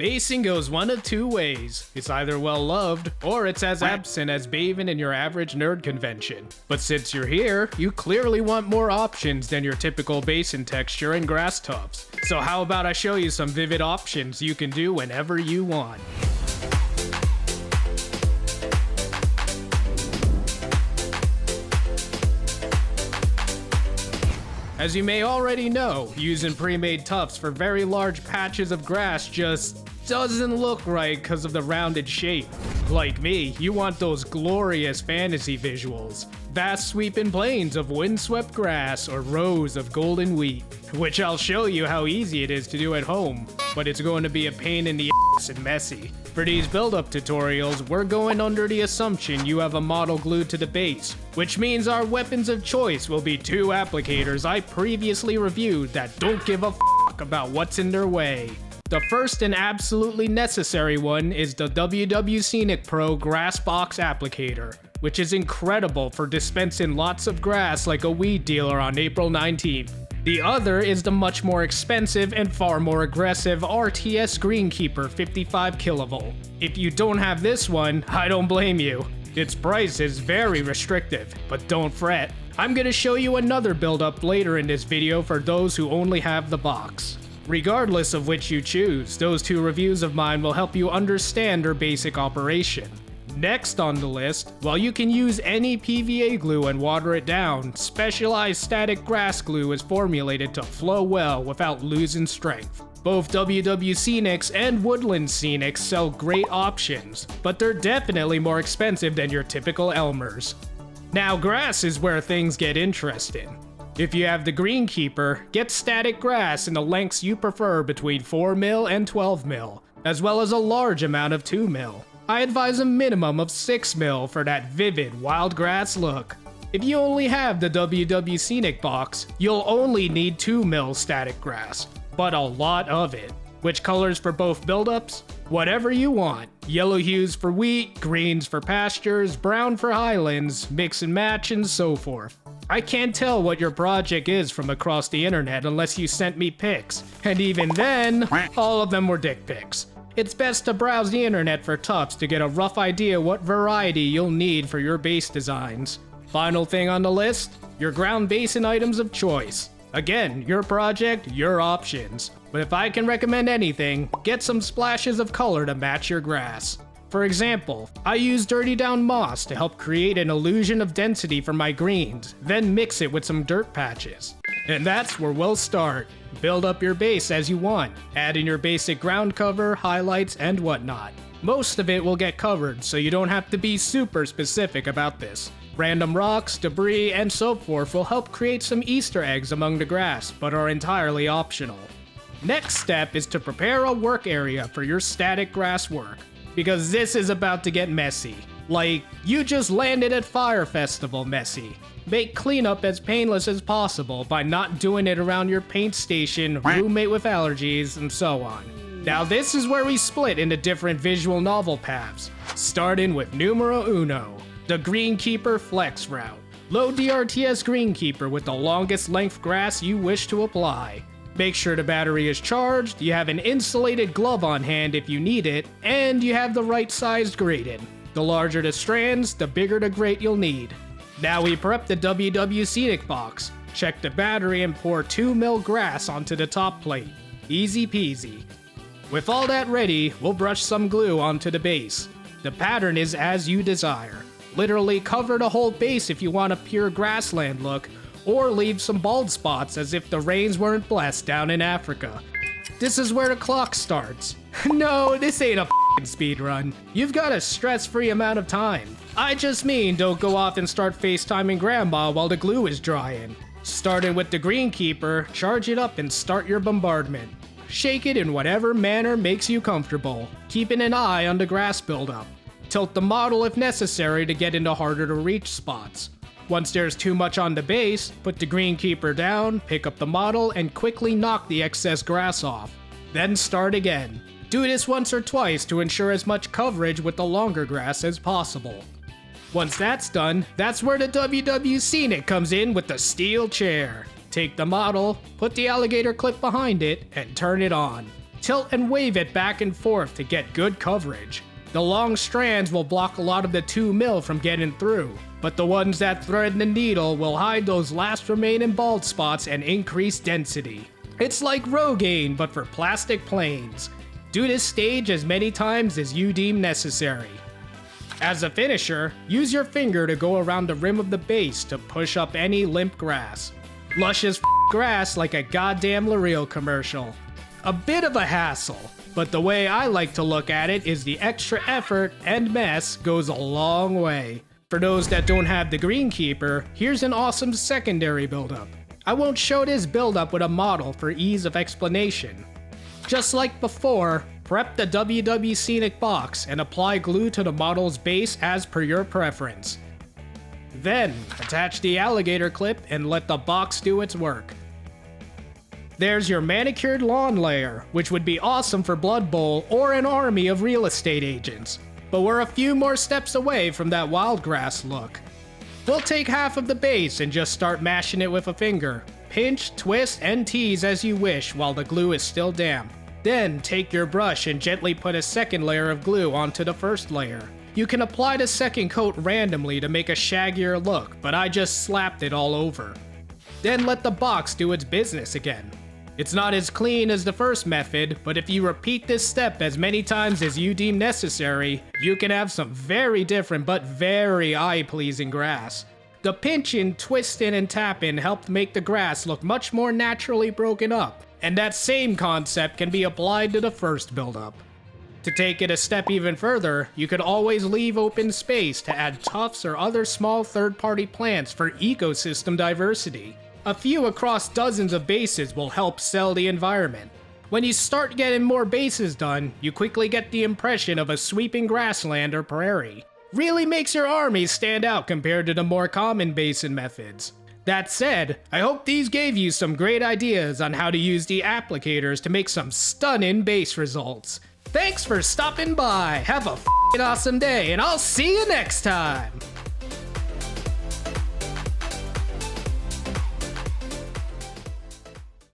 Basing goes one of two ways. It's either well loved, or it's as absent as Baven in your average nerd convention. But since you're here, you clearly want more options than your typical basin texture and grass tufts. So how about I show you some vivid options you can do whenever you want. As you may already know, using pre-made tufts for very large patches of grass just doesn't look right because of the rounded shape. Like me, you want those glorious fantasy visuals. Vast sweeping plains of windswept grass or rows of golden wheat, which I'll show you how easy it is to do at home, but it's going to be a pain in the ass and messy. For these build-up tutorials, we're going under the assumption you have a model glued to the base, which means our weapons of choice will be two applicators I previously reviewed that don't give a fuck about what's in their way. The first and absolutely necessary one is the WWScenic Pro Grass Box Applicator, which is incredible for dispensing lots of grass like a weed dealer on April 19th. The other is the much more expensive and far more aggressive RTS Greenkeeper 55 kilovolt. If you don't have this one, I don't blame you. Its price is very restrictive, but don't fret. I'm gonna show you another build-up later in this video for those who only have the box. Regardless of which you choose, those two reviews of mine will help you understand their basic operation. Next on the list, while you can use any PVA glue and water it down, specialized static grass glue is formulated to flow well without losing strength. Both WWScenics and Woodland Scenics sell great options, but they're definitely more expensive than your typical Elmers. Now grass is where things get interesting. If you have the Greenkeeper, get static grass in the lengths you prefer between 4mm and 12mm, as well as a large amount of 2mm. I advise a minimum of 6mm for that vivid wild grass look. If you only have the WWScenic box, you'll only need 2mm static grass, but a lot of it. Which colors for both buildups? Whatever you want. Yellow hues for wheat, greens for pastures, brown for highlands, mix and match and so forth. I can't tell what your project is from across the internet unless you sent me pics, and even then, all of them were dick pics. It's best to browse the internet for tufts to get a rough idea what variety you'll need for your base designs. Final thing on the list, your ground basin items of choice. Again, your project, your options. But if I can recommend anything, get some splashes of color to match your grass. For example, I use dirty down moss to help create an illusion of density for my greens, then mix it with some dirt patches. And that's where we'll start. Build up your base as you want, add in your basic ground cover, highlights, and whatnot. Most of it will get covered, so you don't have to be super specific about this. Random rocks, debris, and so forth will help create some Easter eggs among the grass, but are entirely optional. Next step is to prepare a work area for your static grass work, because this is about to get messy. Like, you just landed at Fire Festival messy. Make cleanup as painless as possible by not doing it around your paint station, roommate with allergies, and so on. Now this is where we split into different visual novel paths, starting with numero uno, the Greenkeeper Flex route. Load the RTS Greenkeeper with the longest length grass you wish to apply. Make sure the battery is charged, you have an insulated glove on hand if you need it, and you have the right sized grating. The larger the strands, the bigger the grate you'll need. Now we prep the WWScenic box. Check the battery and pour 2mm grass onto the top plate. Easy peasy. With all that ready, we'll brush some glue onto the base. The pattern is as you desire. Literally cover the whole base if you want a pure grassland look, or leave some bald spots as if the rains weren't blessed down in Africa. This is where the clock starts. No, this ain't a speed run. You've got a stress-free amount of time. I just mean don't go off and start FaceTiming grandma while the glue is drying. Starting with the Greenkeeper, charge it up and start your bombardment. Shake it in whatever manner makes you comfortable, keeping an eye on the grass buildup. Tilt the model if necessary to get into harder to reach spots. Once there's too much on the base, put the Greenkeeper down, pick up the model, and quickly knock the excess grass off. Then start again. Do this once or twice to ensure as much coverage with the longer grass as possible. Once that's done, that's where the WWScenic comes in with the steel chair. Take the model, put the alligator clip behind it, and turn it on. Tilt and wave it back and forth to get good coverage. The long strands will block a lot of the 2mm from getting through, but the ones that thread the needle will hide those last remaining bald spots and increase density. It's like Rogaine, but for plastic planes. Do this stage as many times as you deem necessary. As a finisher, use your finger to go around the rim of the base to push up any limp grass. Lush as grass like a goddamn L'Oreal commercial. A bit of a hassle, but the way I like to look at it is the extra effort and mess goes a long way. For those that don't have the Greenkeeper, here's an awesome secondary buildup. I won't show this buildup with a model for ease of explanation. Just like before, prep the WWScenic box and apply glue to the model's base as per your preference. Then, attach the alligator clip and let the box do its work. There's your manicured lawn layer, which would be awesome for Blood Bowl or an army of real estate agents. But we're a few more steps away from that wild grass look. We'll take half of the base and just start mashing it with a finger. Pinch, twist, and tease as you wish while the glue is still damp. Then take your brush and gently put a second layer of glue onto the first layer. You can apply the second coat randomly to make a shaggier look, but I just slapped it all over. Then let the box do its business again. It's not as clean as the first method, but if you repeat this step as many times as you deem necessary, you can have some very different but very eye-pleasing grass. The pinching, twisting, and tapping helped make the grass look much more naturally broken up, and that same concept can be applied to the first build-up. To take it a step even further, you could always leave open space to add tufts or other small third-party plants for ecosystem diversity. A few across dozens of bases will help sell the environment. When you start getting more bases done, you quickly get the impression of a sweeping grassland or prairie. Really makes your army stand out compared to the more common basin methods. That said, I hope these gave you some great ideas on how to use the applicators to make some stunning base results. Thanks for stopping by, have a f***ing awesome day, and I'll see you next time!